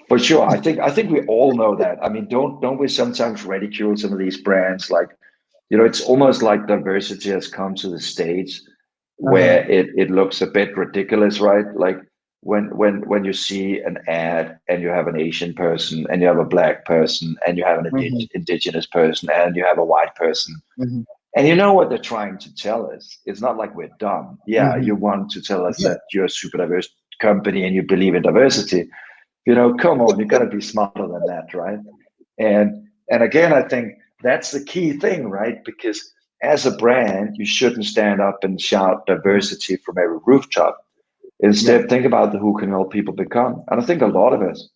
For sure. I think we all know that. I mean, don't we sometimes ridicule some of these brands? Like, it's almost like diversity has come to the stage where it looks a bit ridiculous, right? Like when you see an ad and you have an Asian person and you have a Black person and you have an indigenous person and you have a white person. And you know what they're trying to tell us? It's not like we're dumb. Yeah, you want to tell us that you're a super diverse company and you believe in diversity. Come on, you got to be smarter than that, right? And again, I think that's the key thing, right? Because as a brand, you shouldn't stand up and shout diversity from every rooftop. Instead, think about who can help people become. And I think a lot of us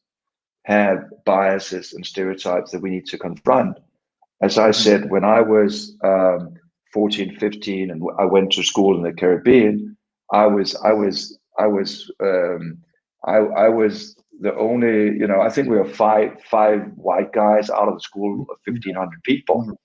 have biases and stereotypes that we need to confront. As I said, when I was 14, 15, and I went to school in the Caribbean, I was the only, I think we were five white guys out of the school of 1,500 people.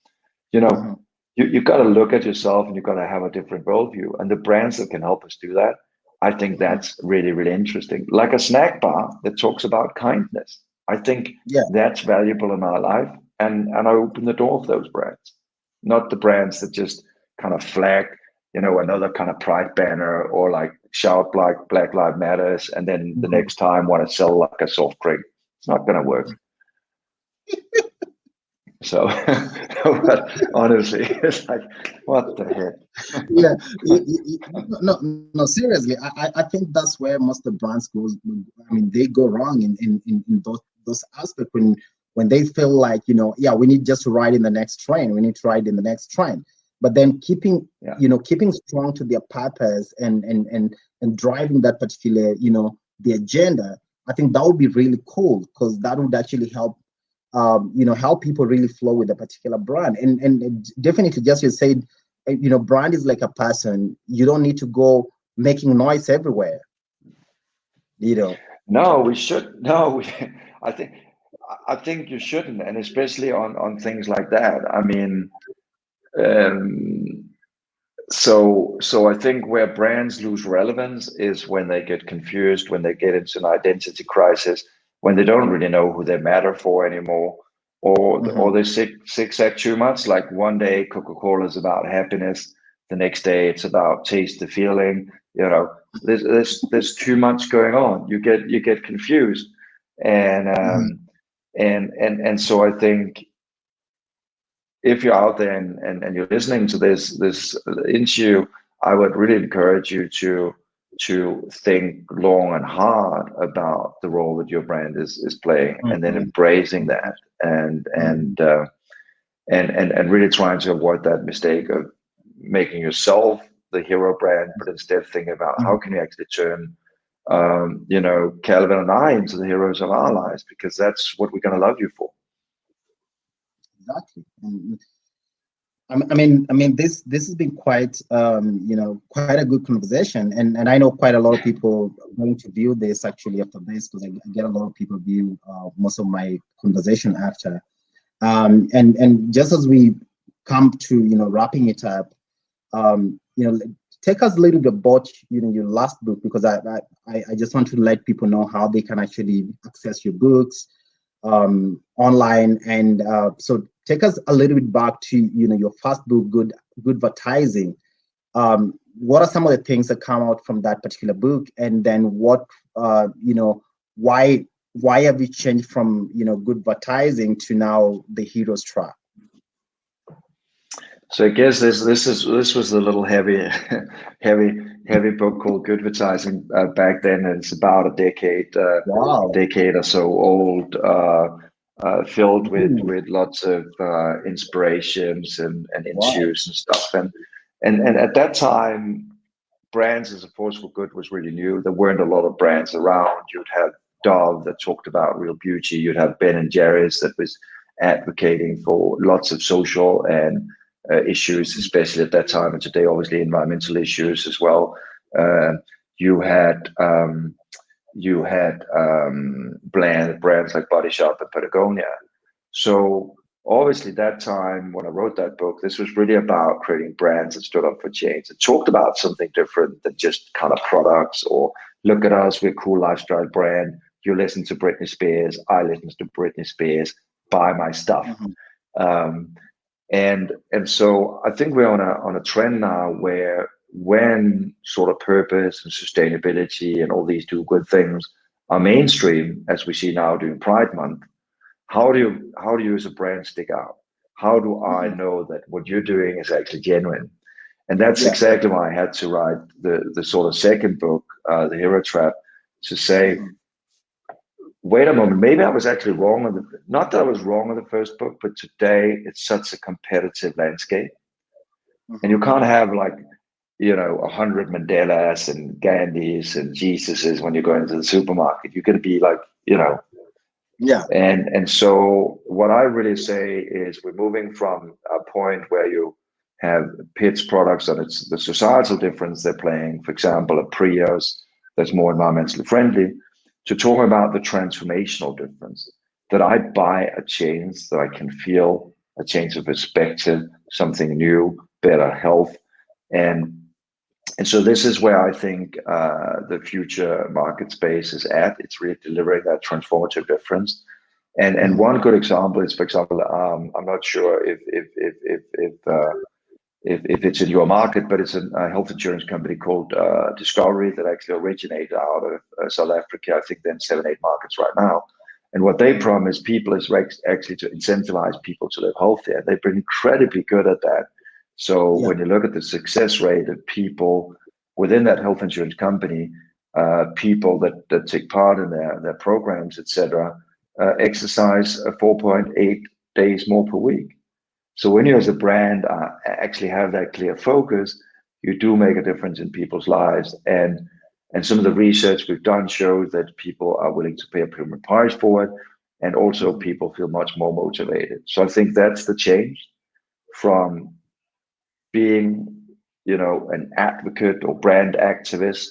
You've got to look at yourself and you've got to have a different worldview. And the brands that can help us do that, I think that's really, really interesting. Like a snack bar that talks about kindness. I think that's valuable in my life. And I open the door for those brands, not the brands that just kind of flag, another kind of pride banner or like shout like Black Lives Matters, and then the next time want to sell like a soft drink. It's not going to work. So, but honestly, it's like, what the heck? No, seriously. I think that's where most of the brands goes. I mean, they go wrong in those aspects when they feel like, we need just to ride in the next train. We need to ride in the next train. But then keeping strong to their purpose and driving that particular, the agenda, I think that would be really cool, because that would actually help, help people really flow with a particular brand. And definitely, just you said, brand is like a person. You don't need to go making noise everywhere. No, we should. No, I think you shouldn't, and especially on things like that. I mean, so I think where brands lose relevance is when they get confused, when they get into an identity crisis, when they don't really know who they matter for anymore, or they zigzag too much. Like one day Coca-Cola is about happiness, the next day it's about taste the feeling. You know, there's too much going on. You get confused, and so I think if you're out there and you're listening to this interview, I would really encourage you to think long and hard about the role that your brand is playing, and then embracing that, and really trying to avoid that mistake of making yourself the hero brand, but instead thinking about how can you actually turn Calvin and I into the heroes of our lives, because that's what we're going to love you for. Exactly. I mean, this has been quite, quite a good conversation, and I know quite a lot of people are going to view this actually after this, because I get a lot of people view most of my conversation after, and just as we come to wrapping it up, take us a little bit about your last book, because I just want to let people know how they can actually access your books online, and so take us a little bit back to your first book, Good Advertising. What are some of the things that come out from that particular book, and then what why have you changed from Good Advertising to now the Hero's Trap? So I guess this was a little heavy book called Good Advertising back then, and it's about a decade or so old, filled with lots of inspirations and issues and stuff. And at that time, brands as a force for good was really new. There weren't a lot of brands around. You'd have Dove that talked about real beauty. You'd have Ben and Jerry's that was advocating for lots of social and issues, especially at that time, and today obviously environmental issues as well. You had brands like Body Shop and Patagonia. So obviously that time when I wrote that book, this was really about creating brands that stood up for change. It talked about something different than just kind of products, or look at us, we're a cool lifestyle brand. You listen to Britney Spears, I listen to Britney Spears, buy my stuff. And so I think we're on a trend now where when sort of purpose and sustainability and all these two good things are mainstream, as we see now during Pride Month, how do you as a brand stick out? How do I know that what you're doing is actually genuine? And that's exactly why I had to write the sort of second book, The Hero Trap, to say, wait a moment, maybe I was actually wrong on not that I was wrong on the first book, but today it's such a competitive landscape. And you can't have 100 Mandelas and Gandhis and Jesuses when you go into the supermarket. You're going to be And so what I really say is we're moving from a point where you have pitch products and it's the societal difference they're playing, for example, a Prius that's more environmentally friendly, to talk about the transformational difference, that I buy a change, that I can feel a change of perspective, something new, better health. And so this is where I think the future market space is at. It's really delivering that transformative difference. And one good example is, for example, I'm not sure if it's in your market, but it's a health insurance company called Discovery that actually originated out of South Africa. I think they're in 7-8 markets right now. And what they promise people is actually to incentivize people to live healthier. They've been incredibly good at that. So when you look at the success rate of people within that health insurance company, people that take part in their programs, etc., exercise 4.8 days more per week. So when you as a brand actually have that clear focus, you do make a difference in people's lives. And some of the research we've done shows that people are willing to pay a premium price for it, and also people feel much more motivated. So I think that's the change from being, an advocate or brand activist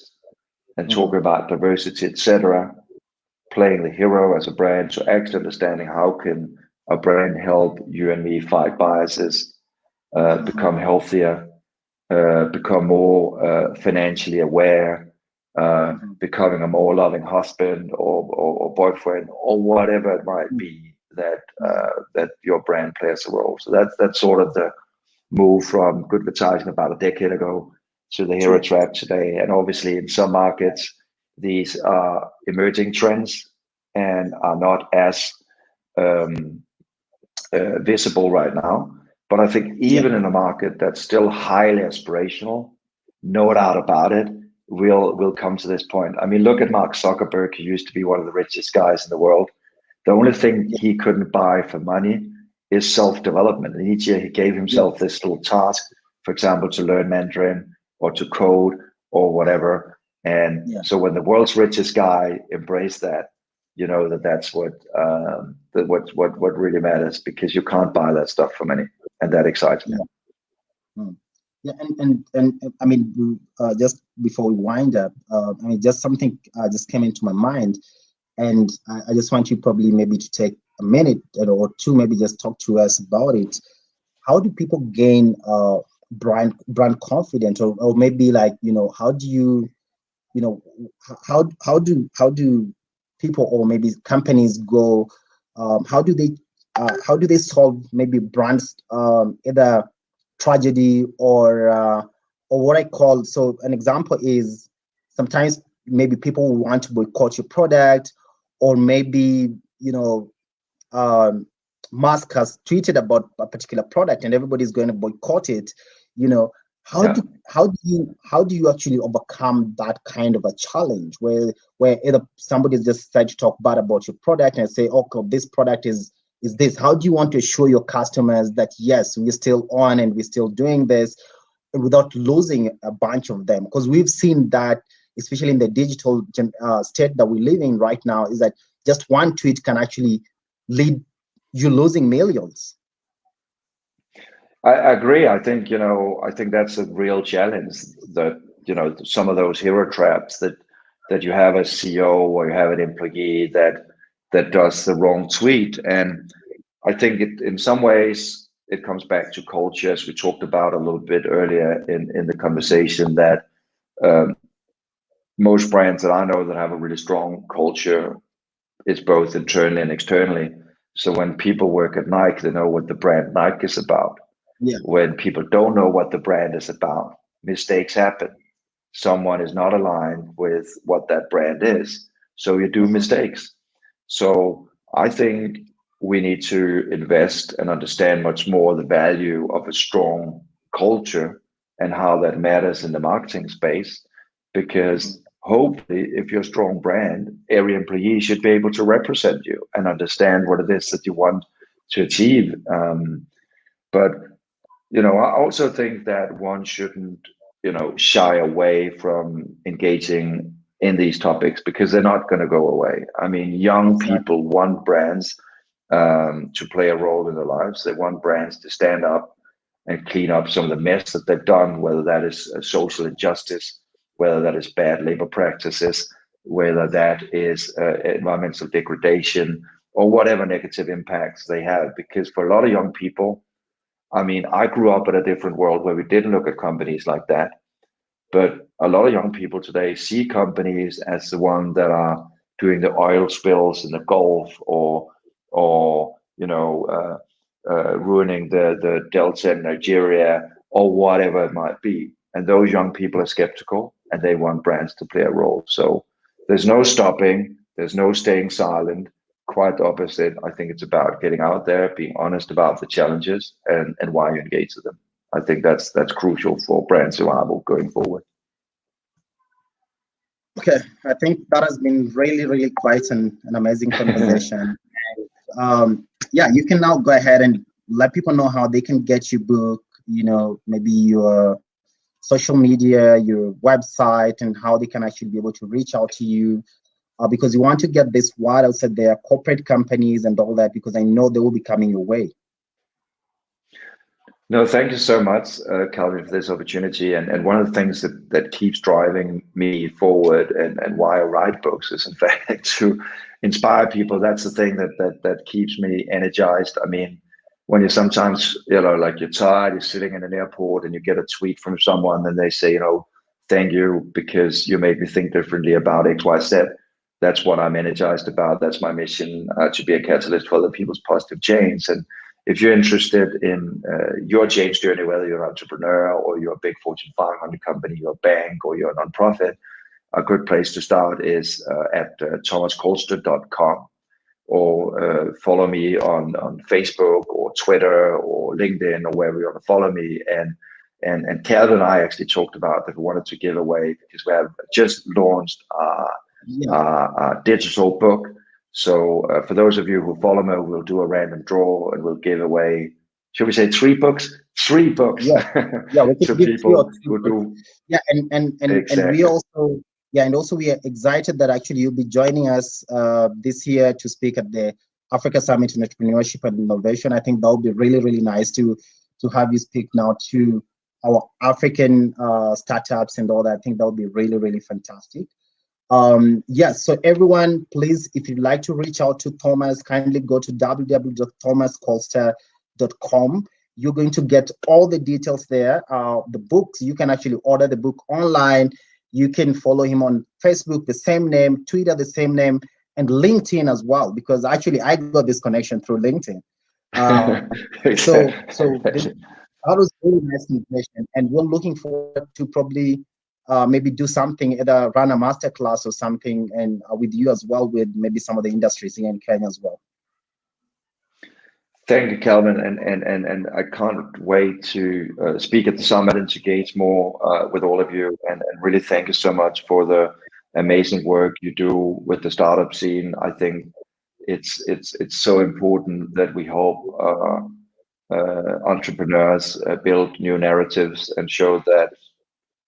and talking about diversity, etc., playing the hero as a brand, to actually understanding how can a brand help you and me fight biases, become healthier, become more financially aware, becoming a more loving husband or boyfriend or whatever it might be. that your brand plays a role. So that's sort of the move from good advertising about a decade ago to the Hero Trap today. And obviously in some markets, these are emerging trends and are not as visible right now. But I think even in a market that's still highly aspirational, no doubt about it, we'll come to this point. I mean, look at Mark Zuckerberg, who used to be one of the richest guys in the world. The only thing he couldn't buy for money is self-development. And each year he gave himself this little task, for example, to learn Mandarin or to code or whatever. And so when the world's richest guy embraced that, you know that's what really matters, because you can't buy that stuff for money, and that excites me. Yeah, and I mean, just before we wind up, I mean, just something just came into my mind, and I just want you probably maybe to take a minute or two, maybe just talk to us about it. How do people gain brand confidence, or maybe like, you know, how do you, you know, how do people or maybe companies go? How do they solve maybe brands either tragedy or what I call, so an example is sometimes maybe people want to boycott your product, or maybe, you know, Musk has tweeted about a particular product and everybody's going to boycott it. You know, how do you actually overcome that kind of a challenge where either somebody just decided to talk bad about your product and say, okay, this product is this? How do you want to assure your customers that yes, we're still on and we're still doing this without losing a bunch of them? Because we've seen that, especially in the digital state that we live in right now, is that just one tweet can actually lead you losing millions. I agree. I think, you know, I think that's a real challenge, that, you know, some of those hero traps that you have a CEO or you have an employee that does the wrong tweet. And I think in some ways it comes back to culture, as we talked about a little bit earlier in the conversation, that most brands that I know that have a really strong culture, it's both internally and externally. So when people work at Nike, they know what the brand Nike is about. When people don't know what the brand is about, mistakes happen. Someone is not aligned with what that brand is, so you do mistakes. So I think we need to invest and understand much more the value of a strong culture and how that matters in the marketing space, because hopefully if you're a strong brand, every employee should be able to represent you and understand what it is that you want to achieve. But you know, I also think that one shouldn't, you know, shy away from engaging in these topics, because they're not going to go away. I mean, young people want brands to play a role in their lives. They want brands to stand up and clean up some of the mess that they've done, whether that is social injustice, whether that is bad labor practices, whether that is environmental degradation, or whatever negative impacts they have. Because for a lot of young people, I mean, I grew up in a different world where we didn't look at companies like that. But a lot of young people today see companies as the one that are doing the oil spills in the Gulf, or you know, ruining the Delta in Nigeria, or whatever it might be. And those young people are skeptical and they want brands to play a role. So there's no stopping, there's no staying silent. Quite the opposite. I think it's about getting out there, being honest about the challenges and why you engage with them. I think that's crucial for brand survival going forward. Okay, I think that has been really quite an amazing conversation. Yeah, you can now go ahead and let people know how they can get your book, you know, maybe your social media, your website, and how they can actually be able to reach out to you. Because you want to get this wide outside there, corporate companies and all that, because I know they will be coming your way. No, thank you so much, Calvin, for this opportunity. And one of the things that keeps driving me forward and why I write books is, in fact, to inspire people. That's the thing that keeps me energized. I mean, when you sometimes, you know, like you're tired, you're sitting in an airport and you get a tweet from someone and they say, you know, thank you because you made me think differently about X, Y, Z. that's what I'm energized about. That's my mission, to be a catalyst for other people's positive change. And if you're interested in your change journey, whether you're an entrepreneur or you're a big Fortune 500 company, you're a bank, or you're a nonprofit, a good place to start is at thomascolster.com, or follow me on Facebook or Twitter or LinkedIn, or wherever you want to follow me. And Calvin and I actually talked about that we wanted to give away, because we have just launched a digital book. So for those of you who follow me, we'll do a random draw and we'll give away, should we say 3 books? 3 books. Yeah, we can to give people who do. Yeah, and we also, and also we are excited that actually you'll be joining us this year to speak at the Africa Summit in Entrepreneurship and Innovation. I think that would be really, really nice to have you speak now to our African startups and all that. I think that would be really, really fantastic. Yes, so everyone, please, if you'd like to reach out to Thomas, kindly go to www.thomascolster.com. You're going to get all the details there. The books, you can actually order the book online. You can follow him on Facebook, the same name, Twitter, the same name, and LinkedIn as well, because actually I got this connection through LinkedIn. So that was really nice information, and we're looking forward to probably maybe do something, either run a masterclass or something, and with you as well, with maybe some of the industries here in Kenya as well. Thank you, Calvin, and I can't wait to speak at the summit and to engage more with all of you, and really thank you so much for the amazing work you do with the startup scene. I think it's so important that we help entrepreneurs build new narratives and show that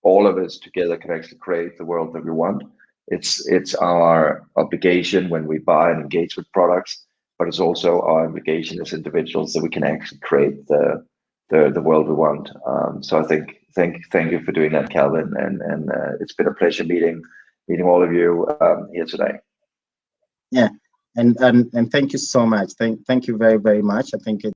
all of us together can actually create the world that we want. It's our obligation when we buy and engage with products, but it's also our obligation as individuals that we can actually create the world we want. So I think thank you for doing that, Calvin, and it's been a pleasure meeting all of you here today. Yeah, and thank you so much. Thank you very, very much. I think